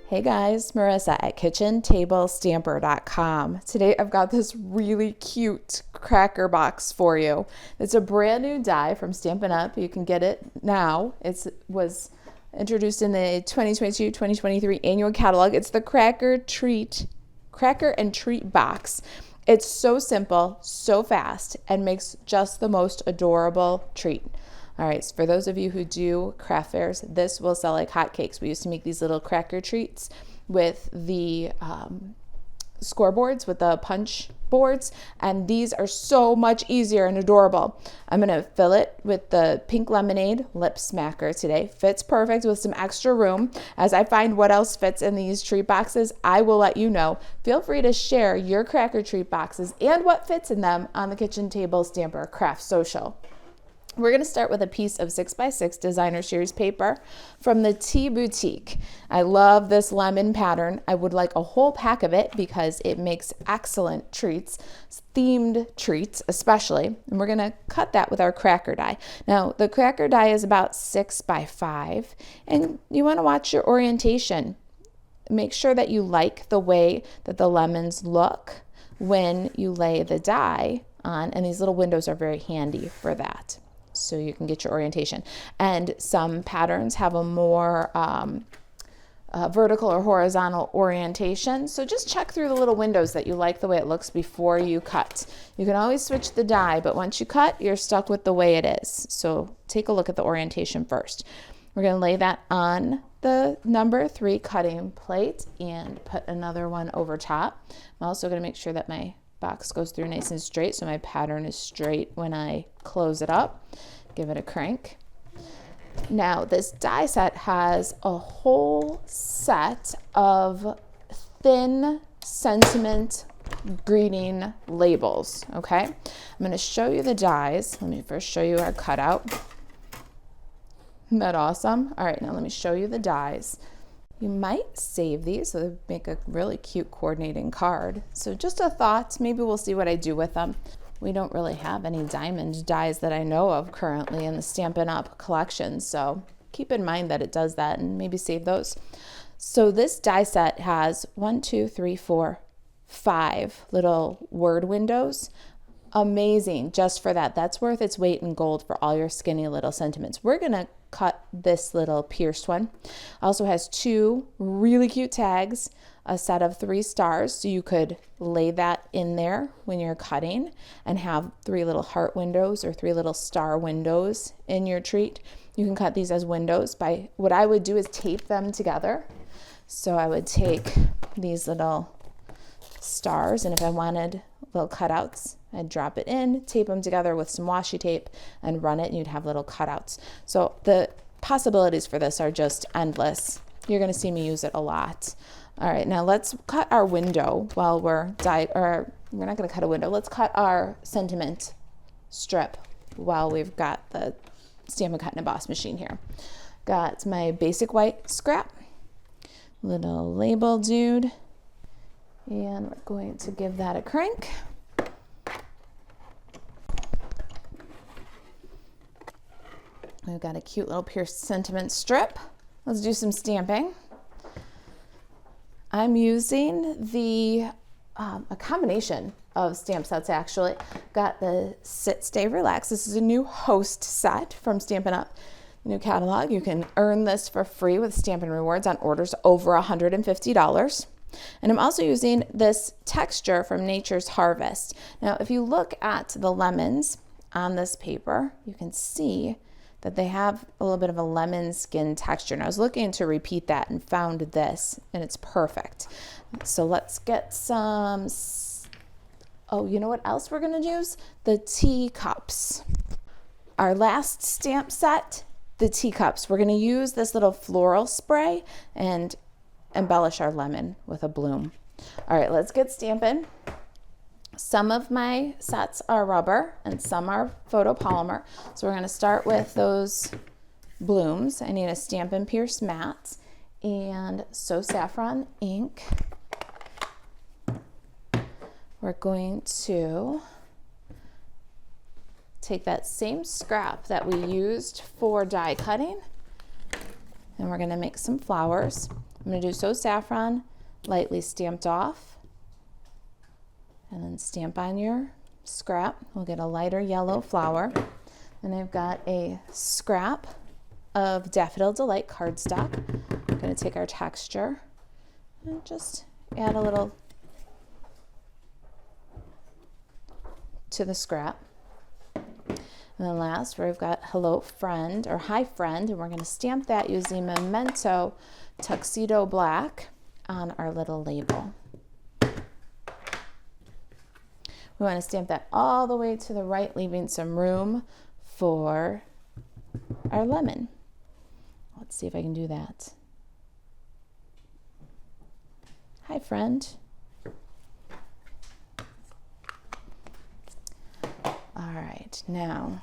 Hey guys, Marissa at kitchentablestamper.com. Today I've got this really cute cracker box for you. It's a brand new die from Stampin Up. You can get it now. It was introduced in the 2022-2023 annual catalog. It's the Cracker and Treat box. It's so simple, so fast, and makes just the most adorable treat. All right, so for those of you who do craft fairs, this will sell like hotcakes. We used to make these little cracker treats with the scoreboards, with the punch boards, and these are so much easier and adorable. I'm gonna fill it with the pink lemonade lip smacker today. Fits perfect with some extra room. As I find what else fits in these treat boxes, I will let you know. Feel free to share your cracker treat boxes and what fits in them on the Kitchen Table Stamper Craft Social. We're going to start with a piece of 6x6 designer series paper from the Tea Boutique. I love this lemon pattern. I would like a whole pack of it because it makes excellent treats, themed treats especially. And we're going to cut that with our cracker die. Now, the cracker die is about 6x5, and you want to watch your orientation. Make sure that you like the way that the lemons look when you lay the die on, and these little windows are very handy for that, so you can get your orientation. And some patterns have a more vertical or horizontal orientation. So just check through the little windows that you like the way it looks before you cut. You can always switch the die, but once you cut, you're stuck with the way it is. So take a look at the orientation first. We're going to lay that on the number 3 cutting plate and put another one over top. I'm also going to make sure that my box goes through nice and straight, so my pattern is straight when I close it up. Give it a crank. Now, this die set has a whole set of thin sentiment greeting labels, okay? I'm going to show you the dies. Let me first show you our cutout. Isn't that awesome? All right, now let me show you the dies. You might save these so they make a really cute coordinating card. So just a thought, maybe we'll see what I do with them. We don't really have any diamond dies that I know of currently in the Stampin' Up collection, so keep in mind that it does that and maybe save those. So this die set has 1, 2, 3, 4, 5 little word windows. Amazing just for that. That's worth its weight in gold for all your skinny little sentiments. We're gonna cut this little pierced one. Also has 2 really cute tags, a set of 3 stars, so you could lay that in there when you're cutting and have 3 little heart windows or 3 little star windows in your treat. You can cut these as windows by, what I would do is tape them together. So I would take these little stars, and if I wanted little cutouts, I'd drop it in, tape them together with some washi tape, and run it, and you'd have little cutouts. So the possibilities for this are just endless. You're going to see me use it a lot. All right, now let's cut our window while we're we're not going to cut a window. Let's cut our sentiment strip while we've got the Stampin' Cut and Emboss machine here. Got my basic white scrap, little label dude, and we're going to give that a crank. We've got a cute little pierced sentiment strip. Let's do some stamping. I'm using a combination of stamp sets actually. Got the Sit, Stay, Relax. This is a new host set from Stampin' Up. New catalog. You can earn this for free with Stampin' Rewards on orders over $150. And I'm also using this texture from Nature's Harvest. Now, if you look at the lemons on this paper, you can see that they have a little bit of a lemon skin texture. And I was looking to repeat that and found this, and it's perfect. So let's get some, oh, you know what else we're gonna use? The teacups. Our last stamp set, the teacups. We're gonna use this little floral spray and embellish our lemon with a bloom. All right, let's get stamping. Some of my sets are rubber and some are photopolymer. So we're going to start with those blooms. I need a Stampin' Pierce mat and So Saffron ink. We're going to take that same scrap that we used for die cutting, and we're going to make some flowers. I'm going to do So Saffron, lightly stamped off, and then stamp on your scrap. We'll get a lighter yellow flower. And I've got a scrap of Daffodil Delight cardstock. I'm going to take our texture and just add a little to the scrap. And then last, we've got Hello Friend or Hi Friend, and we're going to stamp that using Memento Tuxedo Black on our little label. We want to stamp that all the way to the right, leaving some room for our lemon. Let's see if I can do that. Hi, friend. All right, now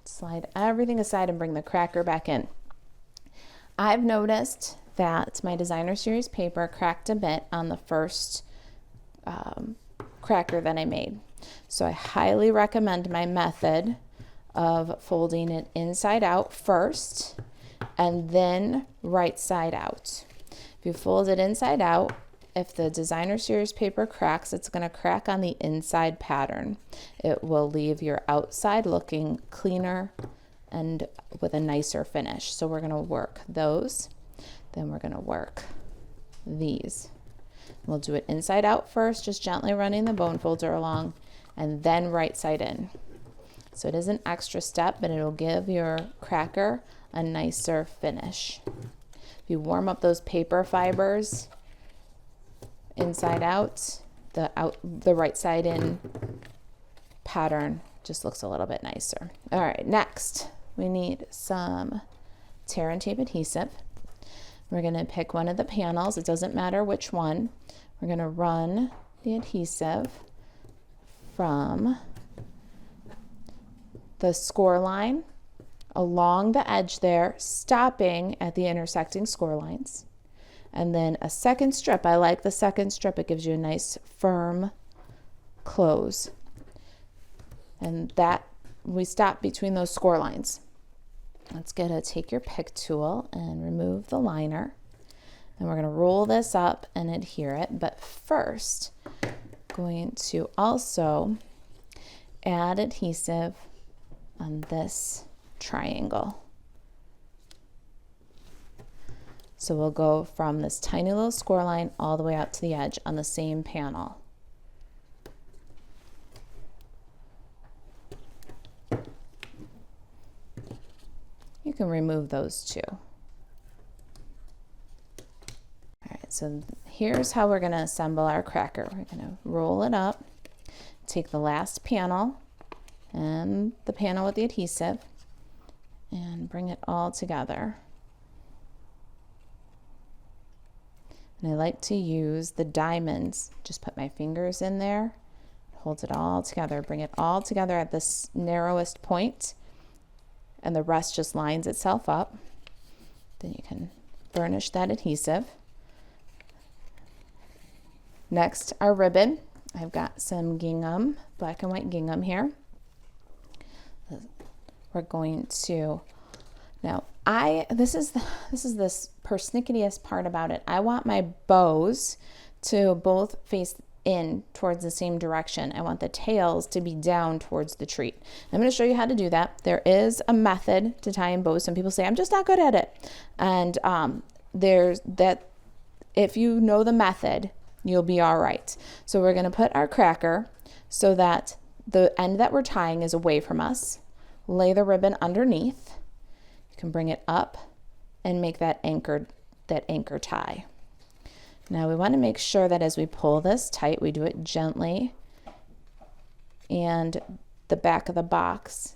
slide everything aside and bring the cracker back in. I've noticed that my designer series paper cracked a bit on the first cracker that I made. So I highly recommend my method of folding it inside out first and then right side out. If you fold it inside out, if the designer series paper cracks, it's going to crack on the inside pattern. It will leave your outside looking cleaner and with a nicer finish. So we're going to work those, then we're going to work these. We'll do it inside out first, just gently running the bone folder along, and then right side in. So it is an extra step, but it'll give your cracker a nicer finish. If you warm up those paper fibers inside out, the right side in pattern just looks a little bit nicer. All right, next we need some tear and tape adhesive. We're going to pick one of the panels. It doesn't matter which one. We're going to run the adhesive from the score line along the edge there, stopping at the intersecting score lines. And then a second strip. I like the second strip. It gives you a nice firm close. And that we stop between those score lines. Let's take your pick tool and remove the liner. And we're going to roll this up and adhere it. But first, going to also add adhesive on this triangle. So we'll go from this tiny little score line all the way out to the edge on the same panel. You can remove those too. All right, so here's how we're going to assemble our cracker. We're going to roll it up, take the last panel and the panel with the adhesive, and bring it all together. And I like to use the diamonds. Just put my fingers in there, hold it all together, bring it all together at this narrowest point, and the rest just lines itself up. Then you can burnish that adhesive. Next, our ribbon. I've got some gingham, black and white gingham here. We're going to, now this is this persnicketiest part about it. I want my bows to both face in towards the same direction. I want the tails to be down towards the tree. I'm going to show you how to do that. There is a method to tying bows. Some people say, I'm just not good at it. And there's that, if you know the method, you'll be all right. So we're going to put our cracker so that the end that we're tying is away from us. Lay the ribbon underneath. You can bring it up and make that anchor tie. Now we want to make sure that as we pull this tight, we do it gently, and the back of the box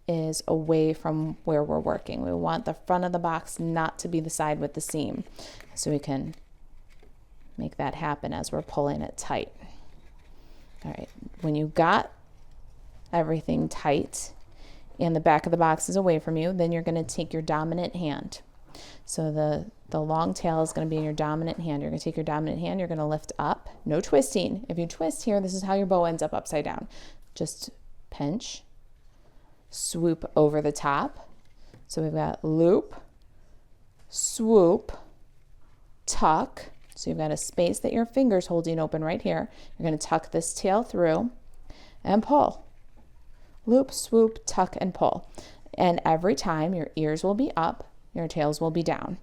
is away from where we're working. We want the front of the box not to be the side with the seam, so we can make that happen as we're pulling it tight. All right, when you got everything tight and the back of the box is away from you, then you're going to take your dominant hand. So the long tail is going to be in your dominant hand. You're going to take your dominant hand, you're going to lift up. No twisting. If you twist here, this is how your bow ends up upside down. Just pinch, swoop over the top. So we've got loop, swoop, tuck. So you've got a space that your finger's holding open right here. You're going to tuck this tail through and pull. Loop, swoop, tuck, and pull. And every time your ears will be up, your tails will be down.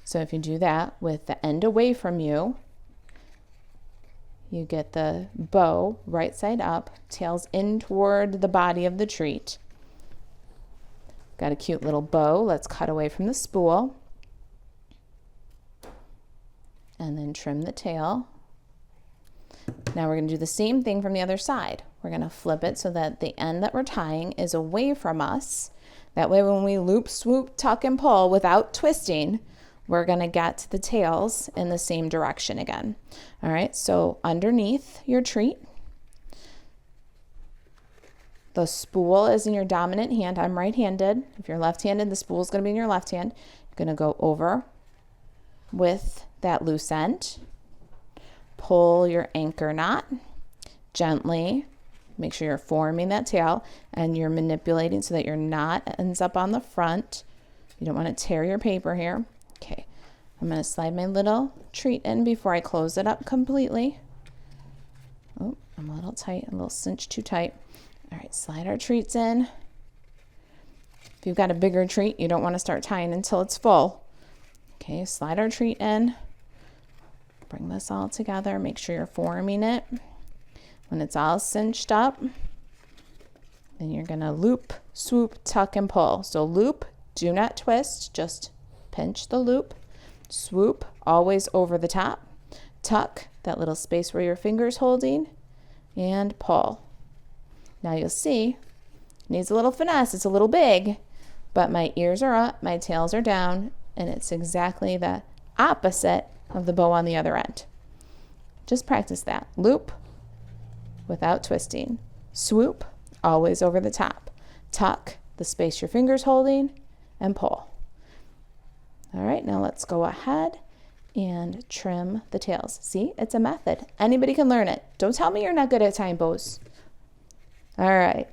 So if you do that with the end away from you, you get the bow right side up, tails in toward the body of the treat. Got a cute little bow. Let's cut away from the spool. And then trim the tail. Now we're going to do the same thing from the other side. We're going to flip it so that the end that we're tying is away from us. That way when we loop, swoop, tuck, and pull without twisting, we're going to get the tails in the same direction again. All right, so underneath your treat, the spool is in your dominant hand. I'm right-handed. If you're left-handed, the spool is going to be in your left hand. You're going to go over with that loose end. Pull your anchor knot gently. Make sure you're forming that tail and you're manipulating so that your knot ends up on the front. You don't want to tear your paper here. Okay, I'm going to slide my little treat in before I close it up completely. Oh, I'm a little tight, a little cinched too tight. All right, slide our treats in. If you've got a bigger treat, you don't want to start tying until it's full. Okay, slide our treat in. Bring this all together. Make sure you're forming it. When it's all cinched up, then you're going to loop, swoop, tuck, and pull. So loop, do not twist, just pinch the loop. Swoop, always over the top. Tuck, that little space where your finger's holding, and pull. Now you'll see, it needs a little finesse. It's a little big, but my ears are up, my tails are down, and it's exactly the opposite of the bow on the other end. Just practice that. Loop, without twisting. Swoop, always over the top. Tuck, the space your finger's holding, and pull. All right, now let's go ahead and trim the tails. See, it's a method. Anybody can learn it. Don't tell me you're not good at tying bows. All right,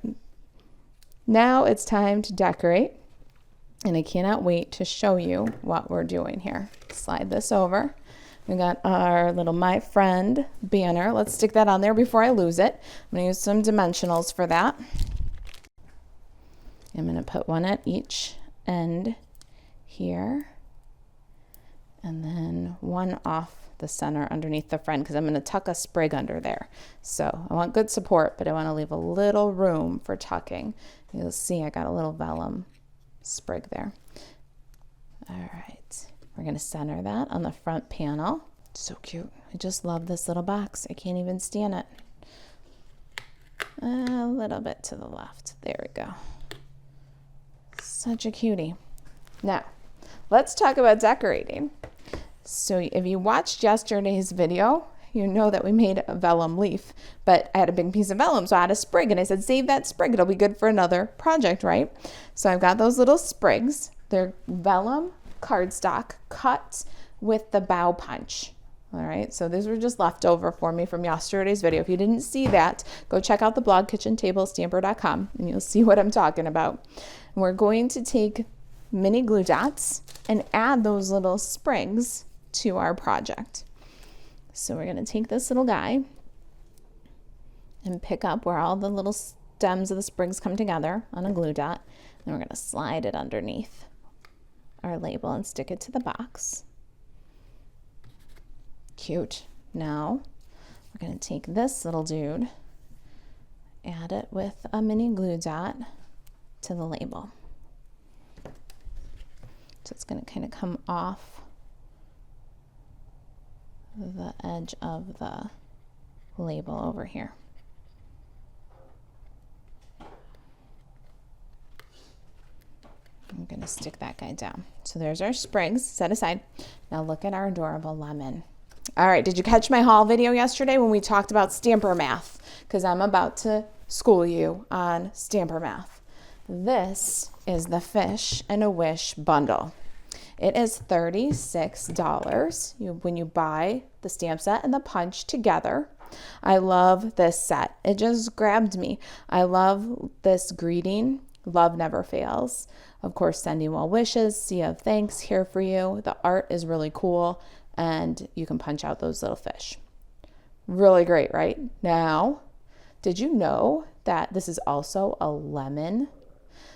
now it's time to decorate, and I cannot wait to show you what we're doing here. Slide this over. We got our little My Friend banner. Let's stick that on there before I lose it. I'm going to use some dimensionals for that. I'm going to put one at each end here, and then one off the center underneath the friend, because I'm going to tuck a sprig under there. So I want good support, but I want to leave a little room for tucking. You'll see I got a little vellum sprig there. All right, we're going to center that on the front panel. So cute. I just love this little box. I can't even stand it. A little bit to the left. There we go. Such a cutie. Now, let's talk about decorating. So if you watched yesterday's video, you know that we made a vellum leaf, but I had a big piece of vellum, so I had a sprig, and I said, save that sprig. It'll be good for another project, right? So I've got those little sprigs. They're vellum cardstock cut with the bow punch. All right, so these were just left over for me from yesterday's video. If you didn't see that, go check out the blog kitchentablestamper.com and you'll see what I'm talking about. And we're going to take mini glue dots and add those little sprigs to our project. So we're going to take this little guy and pick up where all the little stems of the sprigs come together on a glue dot, and we're going to slide it underneath our label and stick it to the box. Cute. Now we're going to take this little dude, add it with a mini glue dot to the label. So it's going to kind of come off the edge of the label over here. I'm going to stick that guy down. So there's our sprigs set aside. Now look at our adorable lemon. All right, did you catch my haul video yesterday when we talked about stamper math? Because I'm about to school you on stamper math. This is the Fish and a Wish bundle. It is $36 when you buy the stamp set and the punch together. I love this set. It just grabbed me. I love this greeting. Love never fails. Of course, sending well wishes, sea of thanks here for you. The art is really cool. and you can punch out those little fish. Really great, right? Now, did you know that this is also a lemon?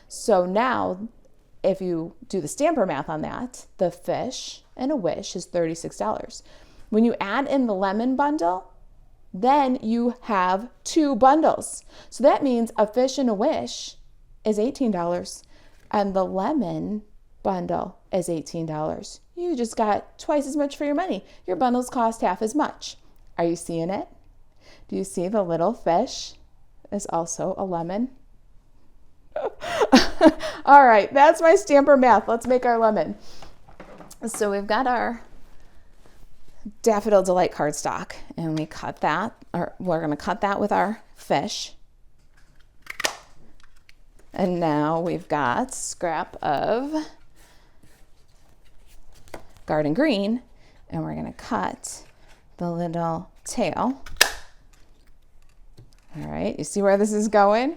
So now, if you do the stamper math on that, the fish and a wish is $36. When you add in the lemon bundle, then you have 2 bundles. So that means a fish and a wish is $18 and the lemon bundle is $18. You just got twice as much for your money. Your bundles cost half as much. Are you seeing it? Do you see the little fish is also a lemon? All right, that's my stamper math. Let's make our lemon. So we've got our Daffodil Delight cardstock, and we cut that, or we're going to cut that with our fish. And now we've got scrap of garden green, and we're going to cut the little tail. All right, you see where this is going?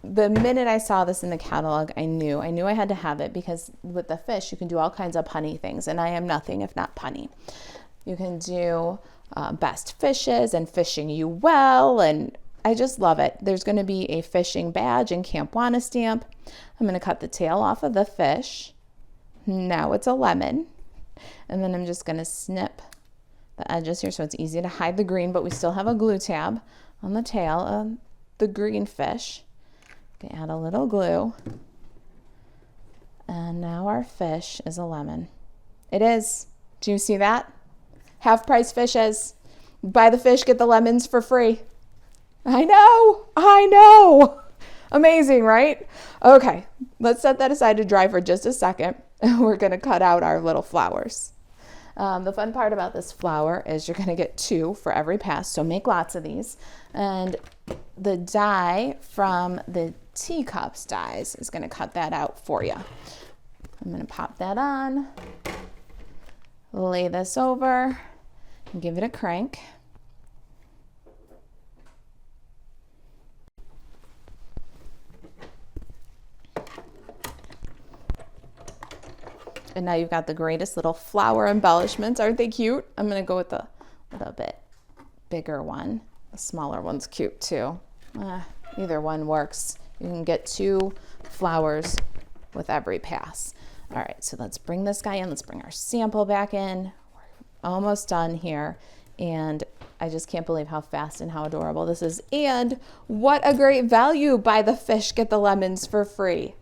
The minute I saw this in the catalog, I knew I had to have it, because with the fish, you can do all kinds of punny things, and I am nothing if not punny. You can do best fishes and fishing you well, and I just love it. There's going to be a fishing badge and Camp Wana stamp. I'm going to cut the tail off of the fish. Now it's a lemon, and then I'm just going to snip the edges here so it's easy to hide the green, but we still have a glue tab on the tail of the green fish. Okay, add a little glue, and now our fish is a lemon. It is. Do you see that? Half price fishes. Buy the fish, get the lemons for free. I know. Amazing, right? Okay, let's set that aside to dry for just a second, and we're going to cut out our little flowers. The fun part about this flower is you're going to get 2 for every pass, so make lots of these. And the die from the teacups dies is going to cut that out for you. I'm going to pop that on, lay this over, and give it a crank. And now you've got the greatest little flower embellishments. Aren't they cute? I'm going to go with the little bit bigger one. The smaller one's cute too. Either one works. You can get 2 flowers with every pass. All right, so let's bring this guy in. Let's bring our sample back in. We're almost done here. And I just can't believe how fast and how adorable this is. And what a great value. Buy the fish, get the lemons for free.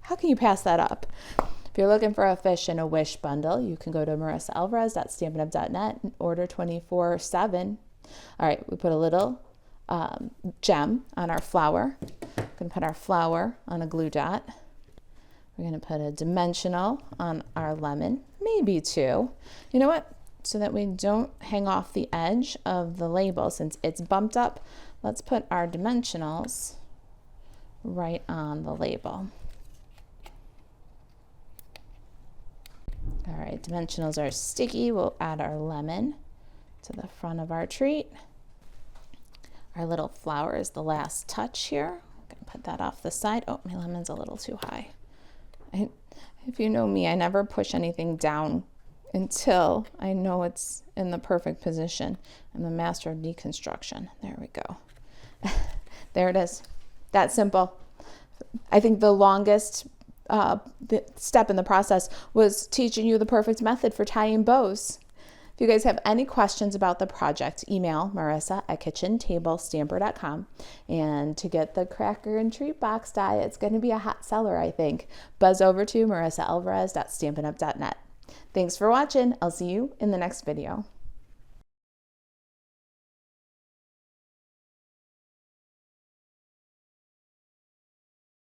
How can you pass that up? If you're looking for a fish and a wish bundle, you can go to marisalvarez.stampinup.net and order 24/7. All right, we put a little gem on our flower. We're going to put our flower on a glue dot. We're going to put a dimensional on our lemon, maybe 2. You know what? So that we don't hang off the edge of the label since it's bumped up, let's put our dimensionals right on the label. All right, dimensionals are sticky. We'll add our lemon to the front of our treat. Our little flower is the last touch here. I'm gonna put that off the side. Oh, my lemon's a little too high. If you know me, I never push anything down until I know it's in the perfect position. I'm the master of deconstruction. There we go. There it is. That simple. I think the longest the step in the process was teaching you the perfect method for tying bows. If you guys have any questions about the project, email marissa@kitchentablestamper.com. And to get the cracker and treat box die, it's going to be a hot seller, I think. Buzz over to marissaalvarez.stampinup.net. Thanks for watching. I'll see you in the next video.